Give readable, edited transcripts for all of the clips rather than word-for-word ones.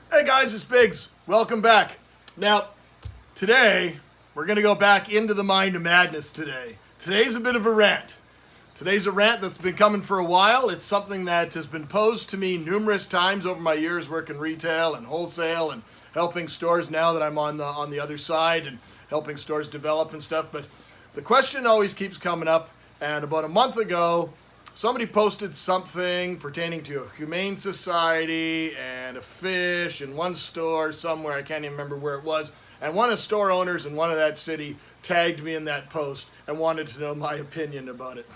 Hey guys, it's Biggs. Welcome back. Now, today, we're going to go back into the mind of madness today. Today's a bit of a rant. Today's a rant that's been coming for a while. It's something that has been posed to me numerous times over my years working retail and wholesale and helping stores now that I'm on the other side and helping stores develop and stuff. But the question always keeps coming up, and about a month ago, somebody posted something pertaining to a humane society and a fish in one store somewhere. I can't even remember where it was. And one of the store owners in one of that city tagged me in that post and wanted to know my opinion about it.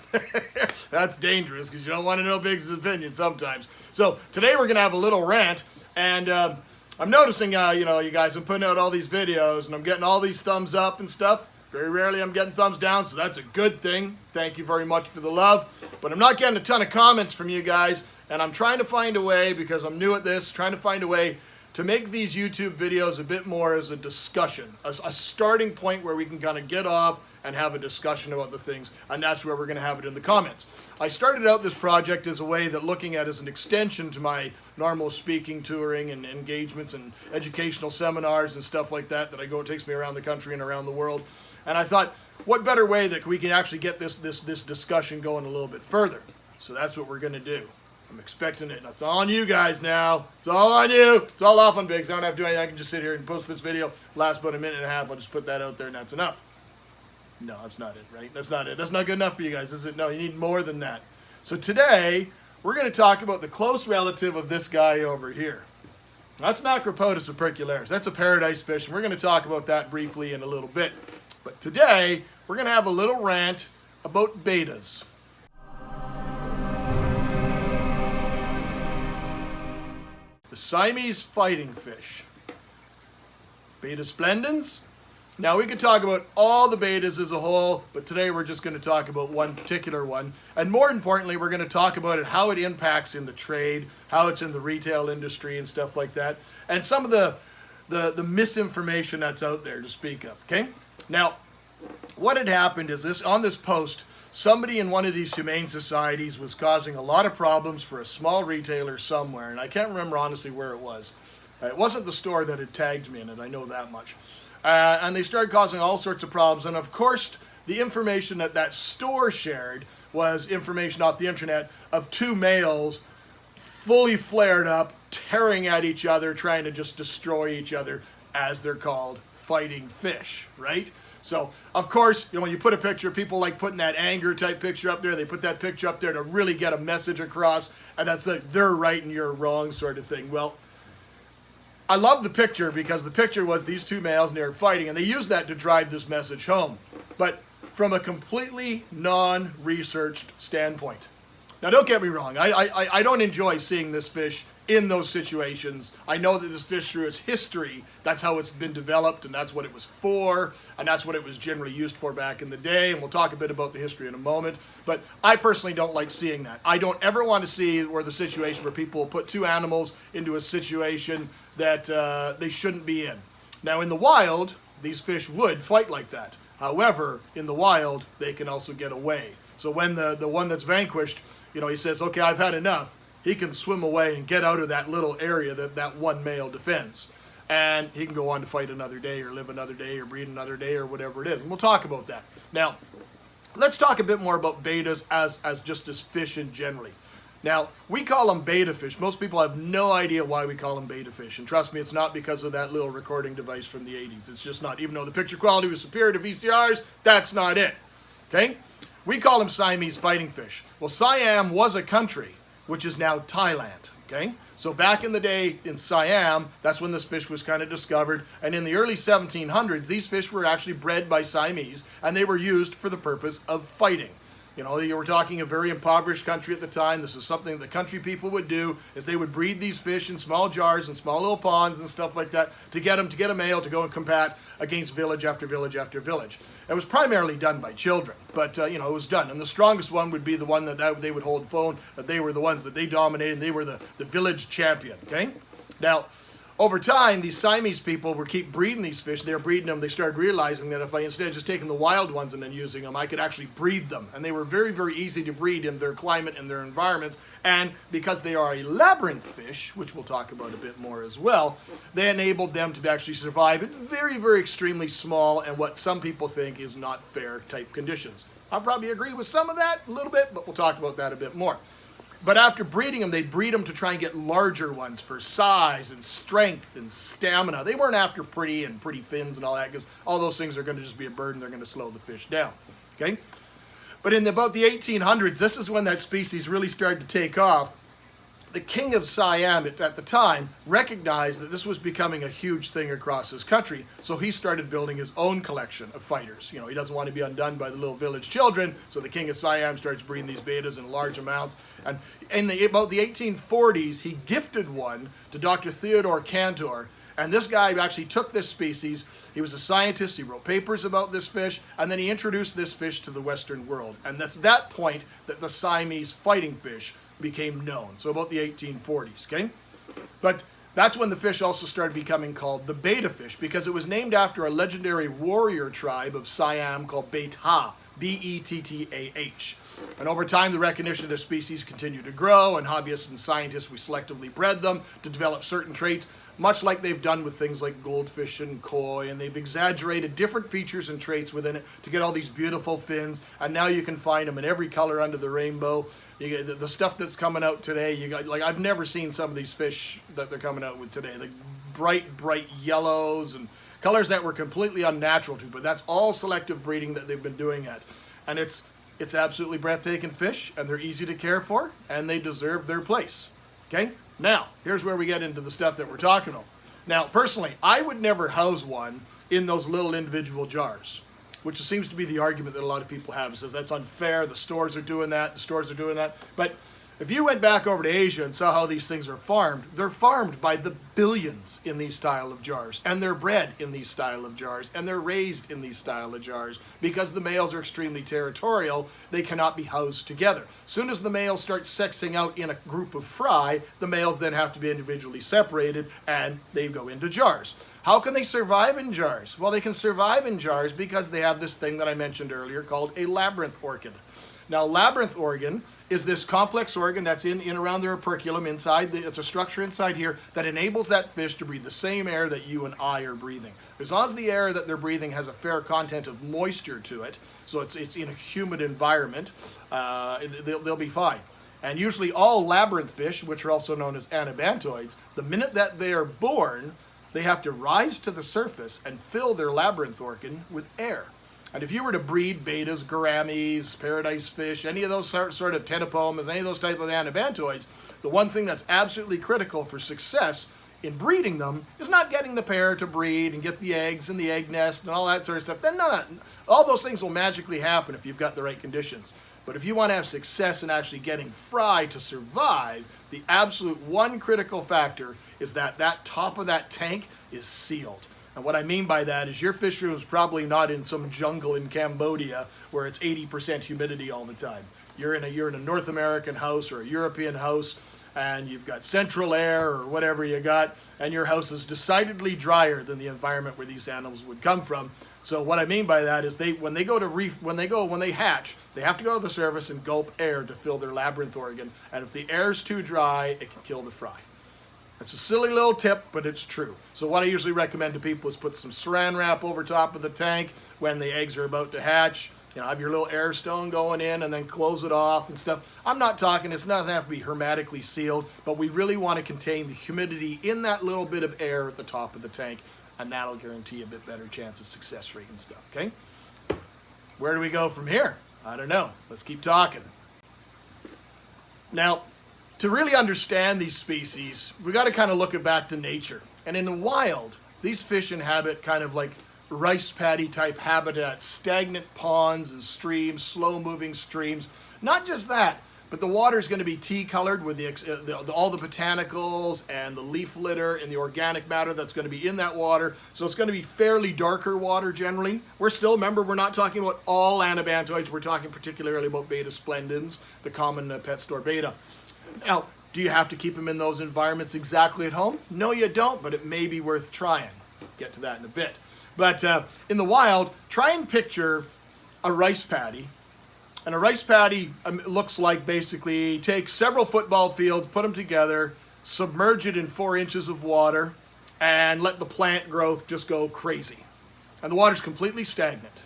That's dangerous because you don't want to know Biggs' opinion sometimes. So today we're going to have a little rant. And I'm noticing, you guys, I'm putting out all these videos and I'm getting all these thumbs up and stuff. Very rarely I'm getting thumbs down, so that's a good thing. Thank you very much for the love. But I'm not getting a ton of comments from you guys, and I'm trying to find a way, because I'm new at this, trying to find a way to make these YouTube videos a bit more as a discussion, a starting point where we can kind of get off and have a discussion about the things, and that's where we're going to have it in the comments. I started out this project as a way that looking at as an extension to my normal speaking, touring, and engagements and educational seminars and stuff like that I go. It takes me around the country and around the world. And I thought, what better way that we can actually get this discussion going a little bit further? So that's what we're going to do. I'm expecting it. It's all on you guys now. It's all on you. It's all off on Biggs. I don't have to do anything. I can just sit here and post this video. Last about a minute and a half. I'll just put that out there and that's enough. No, that's not it, right? That's not it. That's not good enough for you guys, is it? No, you need more than that. So today, we're going to talk about the close relative of this guy over here. That's Macropodus opercularis. That's a paradise fish, and we're going to talk about that briefly in a little bit. But today, we're going to have a little rant about bettas. The Siamese Fighting Fish. Betta splendens. Now, we could talk about all the bettas as a whole, but today we're just going to talk about one particular one. And more importantly, we're going to talk about it, how it impacts in the trade, how it's in the retail industry and stuff like that, and some of the misinformation that's out there to speak of, okay? Now, what had happened is this: on this post, somebody in one of these humane societies was causing a lot of problems for a small retailer somewhere, and I can't remember honestly where it was. It wasn't the store that had tagged me in it, I know that much. And they started causing all sorts of problems, and of course, the information that store shared was information off the internet of two males fully flared up, tearing at each other, trying to just destroy each other, as they're called, fighting fish, right? So, of course, when you put a picture, people like putting that anger type picture up there. They put that picture up there to really get a message across, and that's the they're right and you're wrong sort of thing. Well, I love the picture because the picture was these two males and they were fighting, and they used that to drive this message home. But from a completely non-researched standpoint. Now, don't get me wrong. I don't enjoy seeing this fish in those situations. I know that this fish, through its history, that's how it's been developed, and that's what it was for, and that's what it was generally used for back in the day, and we'll talk a bit about the history in a moment. But I personally don't like seeing that. I don't ever want to see the situation where people put two animals into a situation that they shouldn't be in. Now, in the wild, these fish would fight like that. However, in the wild, they can also get away. So when the one that's vanquished, he says, okay, I've had enough, he can swim away and get out of that little area that one male defends. And he can go on to fight another day or live another day or breed another day or whatever it is. And we'll talk about that. Now, let's talk a bit more about bettas as just as fish in generally. Now, we call them betta fish. Most people have no idea why we call them betta fish. And trust me, it's not because of that little recording device from the 80s. It's just not. Even though the picture quality was superior to VCRs, that's not it. Okay? We call them Siamese Fighting Fish. Well, Siam was a country, which is now Thailand, okay? So back in the day in Siam, that's when this fish was kind of discovered. And in the early 1700s, these fish were actually bred by Siamese, and they were used for the purpose of fighting. You were talking a very impoverished country at the time. This is something the country people would do, is they would breed these fish in small jars and small little ponds and stuff like that to get a male to go and combat against village after village after village. It was primarily done by children, but it was done. And the strongest one would be the one that they would hold phone, that they were the ones that they dominated, and they were the village champion, okay? Now, over time, these Siamese people were keep breeding these fish. They were breeding them. They started realizing that if I instead of just taking the wild ones and then using them, I could actually breed them. And they were very, very easy to breed in their climate and their environments. And because they are a labyrinth fish, which we'll talk about a bit more as well, they enabled them to actually survive in very, very extremely small and what some people think is not fair type conditions. I'll probably agree with some of that a little bit, but we'll talk about that a bit more. But after breeding them, they'd breed them to try and get larger ones for size and strength and stamina. They weren't after pretty fins and all that, because all those things are going to just be a burden. They're going to slow the fish down. Okay? But in about the 1800s, this is when that species really started to take off. The king of Siam at the time recognized that this was becoming a huge thing across his country, so he started building his own collection of fighters. You know, he doesn't want to be undone by the little village children, so the king of Siam starts breeding these bettas in large amounts. And in about the 1840s, he gifted one to Dr. Theodore Cantor, and this guy actually took this species. He was a scientist. He wrote papers about this fish, and then he introduced this fish to the Western world. And that's that point that the Siamese fighting fish became known. So about the 1840s, okay? But that's when the fish also started becoming called the betta fish, because it was named after a legendary warrior tribe of Siam called Betta, B-E-T-T-A-H. And over time, the recognition of their species continued to grow, and hobbyists and scientists, we selectively bred them to develop certain traits, much like they've done with things like goldfish and koi, and they've exaggerated different features and traits within it to get all these beautiful fins, and now you can find them in every color under the rainbow. You get the stuff that's coming out today, you got, like, I've never seen some of these fish that they're coming out with today. The bright yellows and colors that were completely unnatural to, but that's all selective breeding that they've been doing it. And it's absolutely breathtaking fish, and they're easy to care for, and they deserve their place. Okay? Now, here's where we get into the stuff that we're talking about. Now, personally, I would never house one in those little individual jars, which seems to be the argument that a lot of people have. It says that's unfair, the stores are doing that, But if you went back over to Asia and saw how these things are farmed, they're farmed by the billions in these style of jars, and they're bred in these style of jars, and they're raised in these style of jars. Because the males are extremely territorial, they cannot be housed together. As soon as the males start sexing out in a group of fry, the males then have to be individually separated, and they go into jars. How can they survive in jars? Well, they can survive in jars because they have this thing that I mentioned earlier called a labyrinth organ. Now, labyrinth organ is this complex organ that's in around their operculum inside. It's a structure inside here that enables that fish to breathe the same air that you and I are breathing. As long as the air that they're breathing has a fair content of moisture to it, so it's in a humid environment, they'll be fine. And usually all labyrinth fish, which are also known as anabantoids, the minute that they are born, they have to rise to the surface and fill their labyrinth organ with air. And if you were to breed bettas, gouramis, paradise fish, any of those sort of ctenopomas, any of those type of anabantoids, the one thing that's absolutely critical for success in breeding them is not getting the pair to breed and get the eggs and the egg nest and all that sort of stuff. Then all those things will magically happen if you've got the right conditions. But if you want to have success in actually getting fry to survive, the absolute one critical factor is that that top of that tank is sealed. And what I mean by that is your fish room is probably not in some jungle in Cambodia where it's 80% humidity all the time. You're in a North American house or a European house, and you've got central air or whatever you got, and your house is decidedly drier than the environment where these animals would come from. So what I mean by that is when they hatch, they have to go to the surface and gulp air to fill their labyrinth organ. And if the air's too dry, it can kill the fry. It's a silly little tip, but it's true. So what I usually recommend to people is put some saran wrap over top of the tank when the eggs are about to hatch. You know, have your little air stone going in and then close it off and stuff. I'm not talking, it doesn't have to be hermetically sealed, but we really want to contain the humidity in that little bit of air at the top of the tank, and that'll guarantee a bit better chance of success rate and stuff, okay? Where do we go from here? I don't know. Let's keep talking. Now, to really understand these species, we got to kind of look it back to nature. And in the wild, these fish inhabit kind of like rice paddy type habitats, stagnant ponds and streams, slow moving streams. Not just that, but the water is going to be tea colored with all the botanicals and the leaf litter and the organic matter that's going to be in that water. So it's going to be fairly darker water generally. Remember, we're not talking about all anabantoids. We're talking particularly about beta splendens, the common pet store beta. Now, Do you have to keep them in those environments exactly at home? No, you don't, but it may be worth trying. Get to that in a bit. But in the wild, try and picture a rice paddy. And a rice paddy looks like basically take several football fields, put them together, submerge it in 4 inches of water, and let the plant growth just go crazy. And the water's completely stagnant.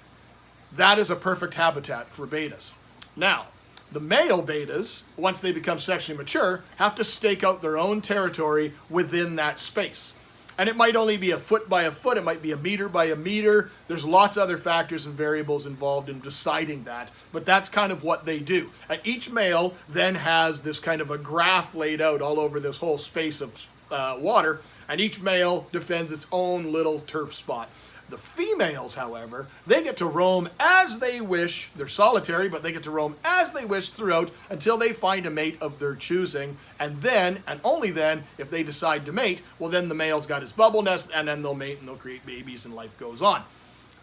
That is a perfect habitat for bettas. Now, the male bettas, once they become sexually mature, have to stake out their own territory within that space. And it might only be a foot by a foot, it might be a meter by a meter. There's lots of other factors and variables involved in deciding that, but that's kind of what they do. And each male then has this kind of a graph laid out all over this whole space of water, and each male defends its own little turf spot. The females, however, they get to roam as they wish. They're solitary, but they get to roam as they wish throughout until they find a mate of their choosing. And then, and only then, if they decide to mate, well, then the male's got his bubble nest, and then they'll mate and they'll create babies and life goes on.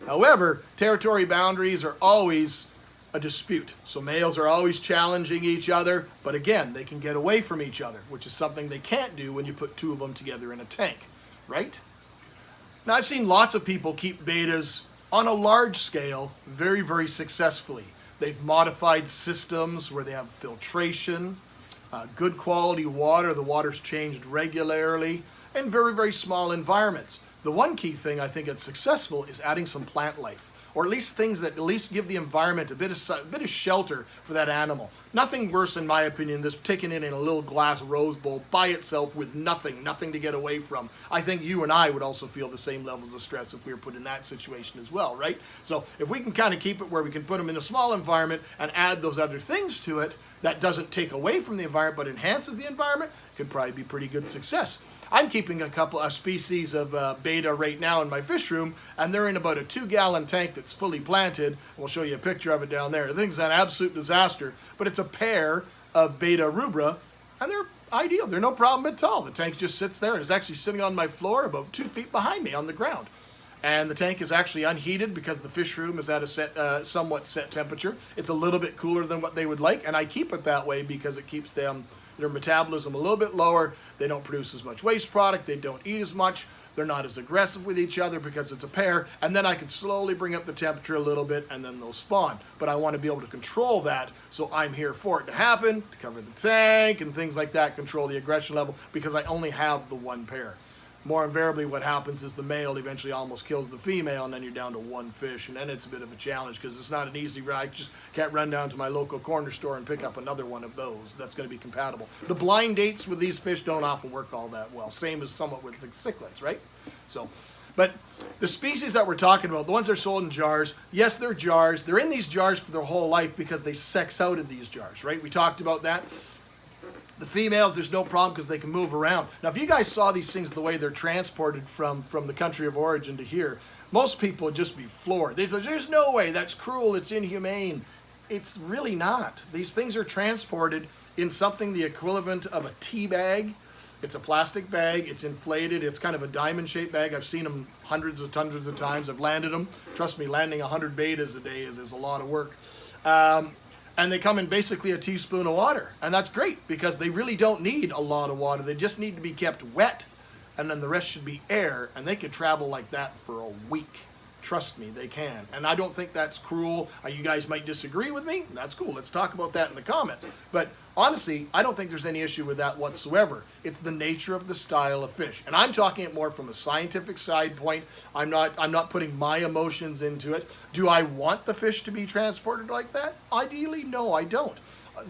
However, territory boundaries are always a dispute. So males are always challenging each other, but again, they can get away from each other, which is something they can't do when you put 2 of them together in a tank, right? Now, I've seen lots of people keep bettas on a large scale very, very successfully. They've modified systems where they have filtration, good quality water, the water's changed regularly, and very, very small environments. The one key thing I think that's successful is adding some plant life, or at least things that at least give the environment a bit of shelter for that animal. Nothing worse, in my opinion, than taking it in a little glass rose bowl by itself with nothing to get away from. I think you and I would also feel the same levels of stress if we were put in that situation as well, right? So if we can kind of keep it where we can put them in a small environment and add those other things to it, that doesn't take away from the environment but enhances the environment, could probably be pretty good success. I'm keeping a couple of species of betta right now in my fish room, and they're in about a 2-gallon tank that's fully planted. We'll show you a picture of it down there. The thing's an absolute disaster, but it's a pair of Betta rubra, and they're ideal. They're no problem at all. The tank just sits there. It's actually sitting on my floor about 2 feet behind me on the ground. And the tank is actually unheated because the fish room is at a somewhat set temperature. It's a little bit cooler than what they would like, and I keep it that way because it keeps their metabolism a little bit lower. They don't produce as much waste product. They don't eat as much. They're not as aggressive with each other because it's a pair. And then I can slowly bring up the temperature a little bit, and then they'll spawn. But I want to be able to control that, so I'm here for it to happen, to cover the tank and things like that, control the aggression level, because I only have the 1 pair. More invariably, what happens is the male eventually almost kills the female, and then you're down to 1 fish, and then it's a bit of a challenge because it's not an easy ride. I just can't run down to my local corner store and pick up another one of those. That's going to be compatible. The blind dates with these fish don't often work all that well. Same as somewhat with the cichlids, right? So, but the species that we're talking about, the ones that are sold in jars, yes, they're jars. They're in these jars for their whole life because they sex out of these jars, right? We talked about that. The females, there's no problem because they can move around. Now, if you guys saw these things the way they're transported from the country of origin to here, most people would just be floored. There's no way, that's cruel, it's inhumane. It's really not. These things are transported in something the equivalent of a tea bag. It's a plastic bag, it's inflated, it's kind of a diamond-shaped bag. I've seen them hundreds of times. I've landed them. Trust me, landing 100 bettas a day is a lot of work. And they come in basically a teaspoon of water. And that's great because they really don't need a lot of water. They just need to be kept wet, and then the rest should be air, and they could travel like that for a week. Trust me, they can. And I don't think that's cruel. You guys might disagree with me. That's cool. Let's talk about that in the comments. But honestly, I don't think there's any issue with that whatsoever. It's the nature of the style of fish. And I'm talking it more from a scientific side point. I'm not putting my emotions into it. Do I want the fish to be transported like that? Ideally, no, I don't.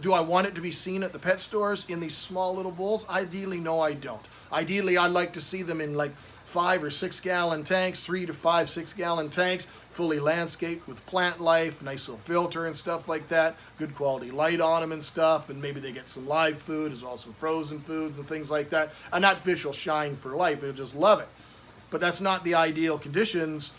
Do I want it to be seen at the pet stores in these small little bowls? Ideally, no, I don't. Ideally, I'd like to see them in like 5 or 6 gallon tanks, 3 to 5, 6 gallon tanks, fully landscaped with plant life, nice little filter and stuff like that, good quality light on them and stuff, and maybe they get some live food as well as some frozen foods and things like that. And that fish will shine for life, they'll just love it. But that's not the ideal conditions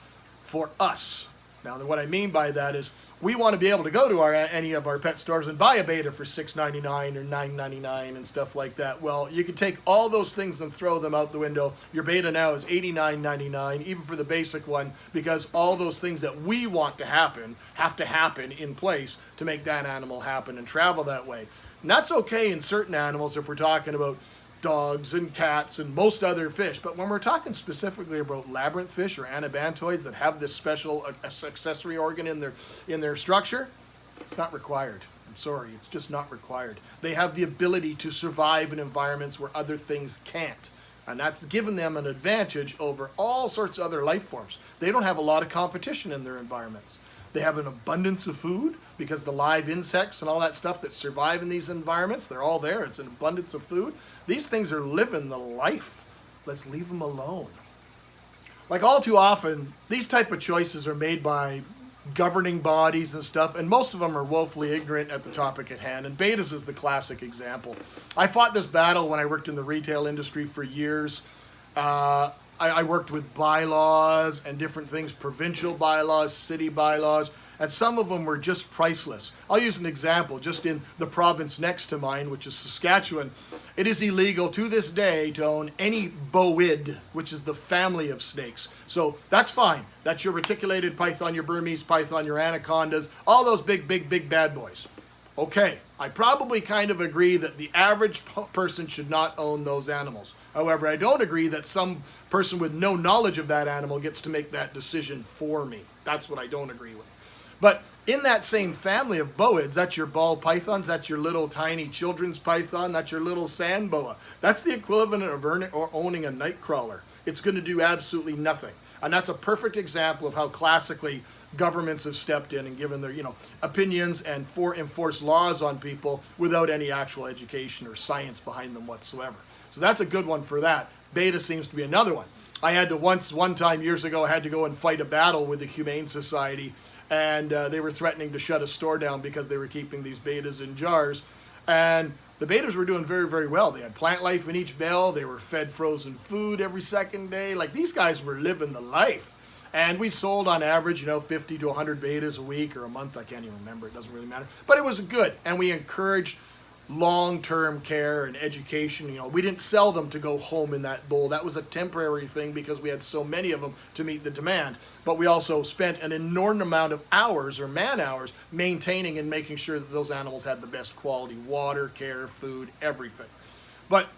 for us. Now, what I mean by that is we want to be able to go to any of our pet stores and buy a betta for $6.99 or $9.99 and stuff like that. Well, you can take all those things and throw them out the window. Your betta now is $89.99, even for the basic one, because all those things that we want to happen have to happen in place to make that animal happen and travel that way. And that's okay in certain animals if we're talking about dogs and cats and most other fish. But when we're talking specifically about labyrinth fish or anabantoids that have this special accessory organ in their structure, it's not required. I'm sorry, it's just not required. They have the ability to survive in environments where other things can't. And that's given them an advantage over all sorts of other life forms. They don't have a lot of competition in their environments. They have an abundance of food because the live insects and all that stuff that survive in these environments, they're all there. It's an abundance of food. These things are living the life. Let's leave them alone. Like all too often, these type of choices are made by governing bodies and stuff, and most of them are woefully ignorant at the topic at hand, and Bettas is the classic example. I fought this battle when I worked in the retail industry for years. I worked with bylaws and different things, provincial bylaws, city bylaws, and some of them were just priceless. I'll use an example. Just in the province next to mine, which is Saskatchewan, it is illegal to this day to own any boid, which is the family of snakes. So that's fine. That's your reticulated python, your Burmese python, your anacondas, all those big bad boys. Okay, I probably kind of agree that the average person should not own those animals. However, I don't agree that some person with no knowledge of that animal gets to make that decision for me. That's what I don't agree with. But in that same family of boids, that's your ball pythons, that's your little tiny children's python, that's your little sand boa. That's the equivalent of owning a night crawler. It's going to do absolutely nothing. And that's a perfect example of how classically governments have stepped in and given their, opinions and enforced laws on people without any actual education or science behind them whatsoever. So that's a good one for that. Betta seems to be another one. I had to one time years ago, I had to go and fight a battle with the Humane Society, and they were threatening to shut a store down because they were keeping these bettas in jars. And the bettas were doing very, very well. They had plant life in each bell. They were fed frozen food every second day. Like, these guys were living the life. And we sold on average, 50 to 100 bettas a week or a month. I can't even remember. It doesn't really matter. But it was good. And we encouraged long-term care and education. We didn't sell them to go home in that bowl. That was a temporary thing because we had so many of them to meet the demand. But we also spent an inordinate amount of hours or man hours maintaining and making sure that those animals had the best quality water, care, food, everything. But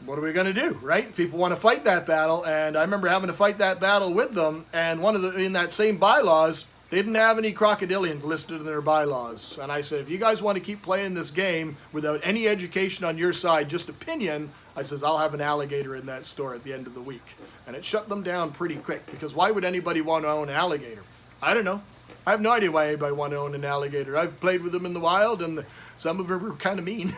what are we going to do, right? People want to fight that battle, and I remember having to fight that battle with them, and in that same bylaws, they didn't have any crocodilians listed in their bylaws. And I said, if you guys want to keep playing this game without any education on your side, just opinion, I says, I'll have an alligator in that store at the end of the week. And it shut them down pretty quick, because why would anybody want to own an alligator? I don't know. I have no idea why anybody want to own an alligator. I've played with them in the wild, and some of them are kind of mean.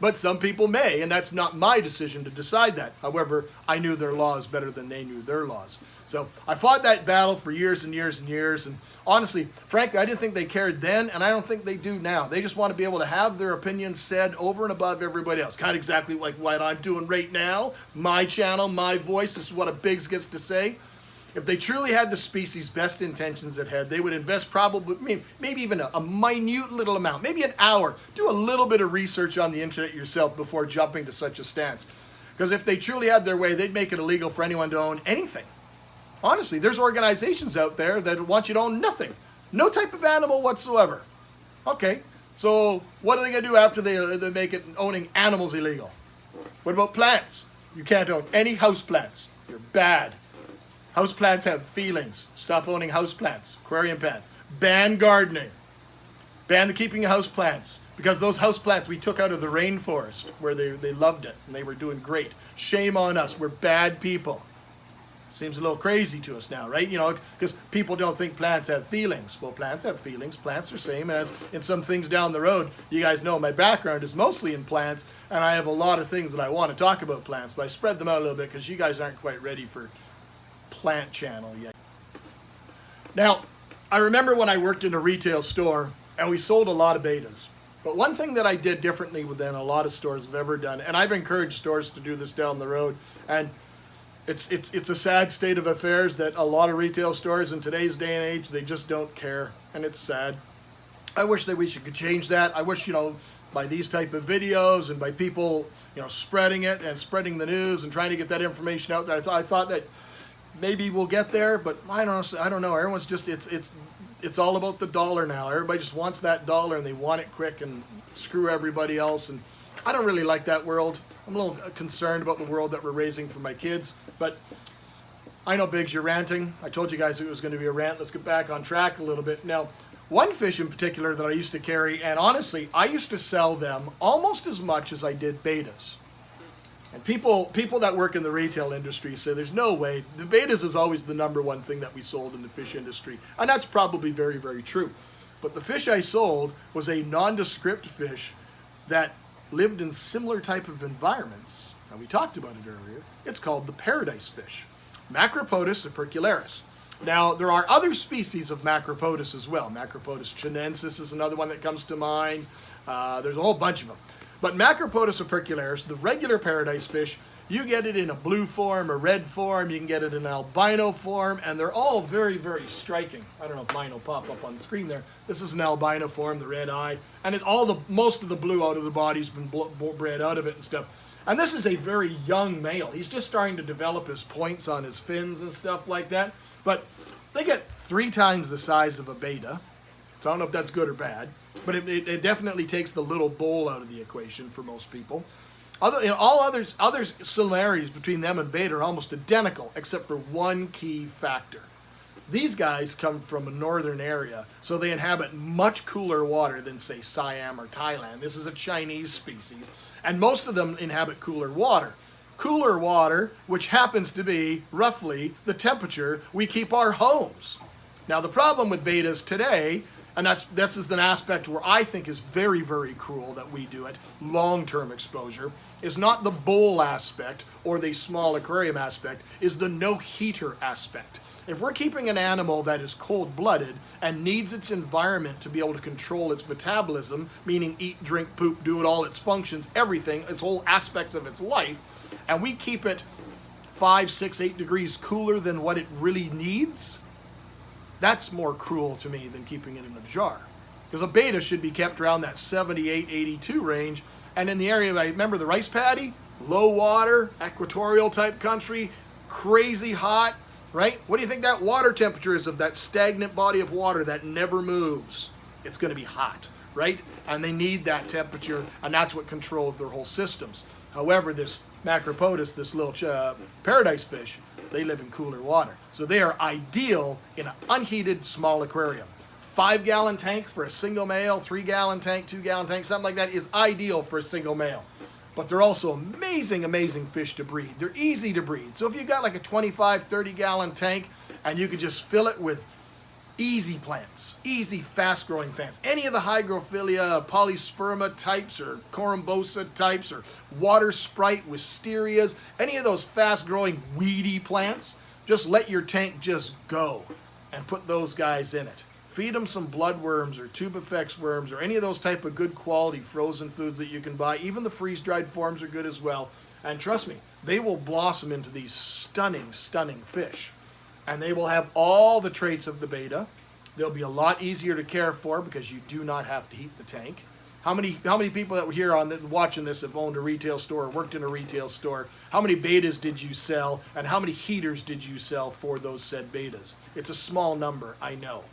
But some people may, and that's not my decision to decide that. However, I knew their laws better than they knew their laws. So I fought that battle for years and years and years, and honestly, frankly, I didn't think they cared then, and I don't think they do now. They just want to be able to have their opinions said over and above everybody else. Kind of exactly like what I'm doing right now. My channel, my voice, this is what a Biggs gets to say. If they truly had the species' best intentions at head, they would invest probably, maybe even a minute little amount, maybe an hour. Do a little bit of research on the internet yourself before jumping to such a stance. Because if they truly had their way, they'd make it illegal for anyone to own anything. Honestly, there's organizations out there that want you to own nothing. No type of animal whatsoever. Okay, so what are they going to do after they make it owning animals illegal? What about plants? You can't own any house plants. You're bad. Houseplants have feelings. Stop owning houseplants, aquarium plants. Ban gardening. Ban the keeping of houseplants. Because those houseplants we took out of the rainforest where they loved it and they were doing great. Shame on us. We're bad people. Seems a little crazy to us now, right? Because people don't think plants have feelings. Well, plants have feelings. Plants are same as in some things down the road. You guys know my background is mostly in plants, and I have a lot of things that I want to talk about plants, but I spread them out a little bit because you guys aren't quite ready for plant channel yet. Now, I remember when I worked in a retail store and we sold a lot of bettas. But one thing that I did differently than a lot of stores have ever done, and I've encouraged stores to do this down the road, and it's a sad state of affairs that a lot of retail stores in today's day and age, they just don't care, and it's sad. I wish that we could change that. I wish, by these type of videos and by people, spreading it and spreading the news and trying to get that information out there, I thought that maybe we'll get there, but I don't know. Everyone's just, it's all about the dollar now. Everybody just wants that dollar and they want it quick, and screw everybody else. And I don't really like that world. I'm a little concerned about the world that we're raising for my kids. But I know, Biggs, you're ranting. I told you guys it was going to be a rant. Let's get back on track a little bit. Now, one fish in particular that I used to carry, and honestly, I used to sell them almost as much as I did bettas. And people that work in the retail industry say there's no way. The bettas is always the number one thing that we sold in the fish industry. And that's probably very, very true. But the fish I sold was a nondescript fish that lived in similar type of environments. And we talked about it earlier. It's called the paradise fish, Macropodus opercularis. Now, there are other species of Macropodus as well. Macropodus chinensis is another one that comes to mind. There's a whole bunch of them. But Macropodus opercularis, the regular paradise fish, you get it in a blue form, a red form, you can get it in an albino form, and they're all very, very striking. I don't know if mine will pop up on the screen there. This is an albino form, the red eye, and most of the blue out of the body's been bred out of it and stuff. And this is a very young male. He's just starting to develop his points on his fins and stuff like that. But they get 3 times the size of a betta. So I don't know if that's good or bad. But it definitely takes the little bull out of the equation for most people. All other similarities between them and betta are almost identical, except for one key factor. These guys come from a northern area, so they inhabit much cooler water than, say, Siam or Thailand. This is a Chinese species, and most of them inhabit cooler water. Cooler water, which happens to be roughly the temperature we keep our homes. Now, the problem with bettas today, and this is an aspect where I think is very, very cruel that we do it, long-term exposure, is not the bowl aspect or the small aquarium aspect, is the no heater aspect. If we're keeping an animal that is cold-blooded and needs its environment to be able to control its metabolism, meaning eat, drink, poop, do it all, its functions, everything, its whole aspects of its life, and we keep it 5, 6, 8 degrees cooler than what it really needs, that's more cruel to me than keeping it in a jar. Because a betta should be kept around that 78, 82 range. And in the area, I remember the rice paddy, low water, equatorial type country, crazy hot, right? What do you think that water temperature is of that stagnant body of water that never moves? It's going to be hot, right? And they need that temperature, and that's what controls their whole systems. However, this Macropodus, this little paradise fish, they live in cooler water. So they are ideal in an unheated small aquarium. 5-gallon tank for a single male, 3-gallon tank, 2-gallon tank, something like that is ideal for a single male. But they're also amazing, amazing fish to breed. They're easy to breed. So if you've got like a 25, 30-gallon tank and you could just fill it with easy plants, easy fast-growing plants, any of the hygrophila, polysperma types or corymbosa types or water sprite, wisterias, any of those fast-growing weedy plants, just let your tank just go and put those guys in it. Feed them some bloodworms or tubifex worms or any of those type of good quality frozen foods that you can buy. Even the freeze-dried forms are good as well. And trust me, they will blossom into these stunning, stunning fish. And they will have all the traits of the betta. They'll be a lot easier to care for because you do not have to heat the tank. How many people that were here watching this have owned a retail store or worked in a retail store? How many bettas did you sell and how many heaters did you sell for those said bettas? It's a small number, I know.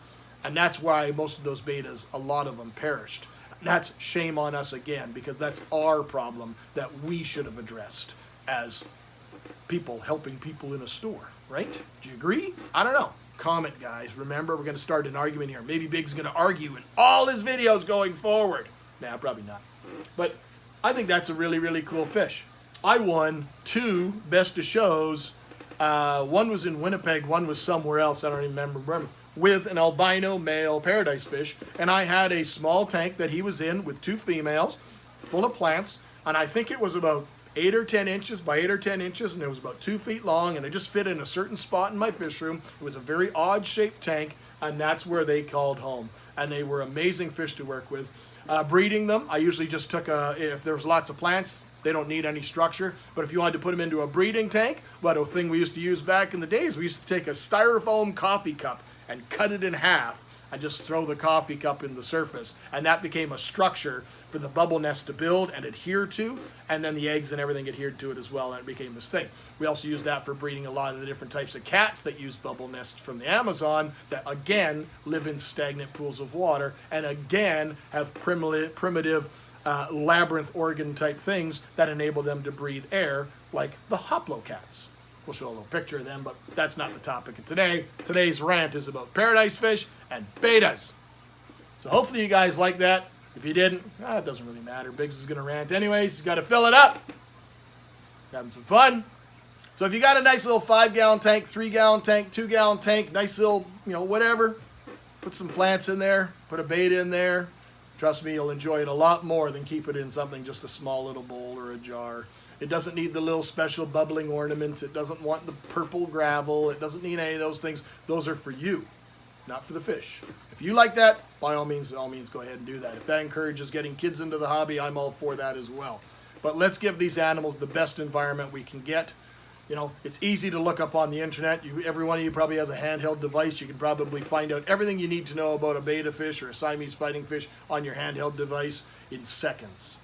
And that's why most of those bettas, a lot of them perished. And that's shame on us again, because that's our problem that we should have addressed as people helping people in a store, right? Do you agree? I don't know. Comment, guys. Remember, we're going to start an argument here. Maybe Big's going to argue in all his videos going forward. Nah, probably not. But I think that's a really, really cool fish. I won 2 Best of Shows. One was in Winnipeg, one was somewhere else. I don't even remember. With an albino male paradise fish, and I had a small tank that he was in with 2 females, full of plants, and I think it was about 8 or 10 inches by 8 or 10 inches, and it was about 2 feet long, and it just fit in a certain spot in my fish room. It was a very odd-shaped tank, and that's where they called home, and they were amazing fish to work with. Breeding them, I usually just took if there was lots of plants, they don't need any structure. But if you wanted to put them into a breeding tank, what a thing we used to use back in the days, we used to take a styrofoam coffee cup and cut it in half and just throw the coffee cup in the surface. And that became a structure for the bubble nest to build and adhere to, and then the eggs and everything adhered to it as well, and it became this thing. We also use that for breeding a lot of the different types of cats that use bubble nests from the Amazon that, again, live in stagnant pools of water and, again, have primitive labyrinth organ type things that enable them to breathe air, like the hoplocats. We'll show a little picture of them, but that's not the topic of today. Today's rant is about paradise fish and bettas. So hopefully you guys like that. If you didn't, it doesn't really matter. Biggs is going to rant anyways. He's got to fill it up. Having some fun. So if you got a nice little 5-gallon tank, 3-gallon tank, 2-gallon tank, nice little, whatever, put some plants in there, put a betta in there. Trust me, you'll enjoy it a lot more than keep it in something, just a small little bowl or a jar. It doesn't need the little special bubbling ornament. It doesn't want the purple gravel. It doesn't need any of those things. Those are for you, not for the fish. If you like that, by all means, go ahead and do that. If that encourages getting kids into the hobby, I'm all for that as well. But let's give these animals the best environment we can get. It's easy to look up on the internet. Every one of you probably has a handheld device. You can probably find out everything you need to know about a betta fish or a Siamese fighting fish on your handheld device in seconds.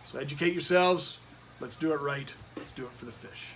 So educate yourselves. Let's do it right. Let's do it for the fish.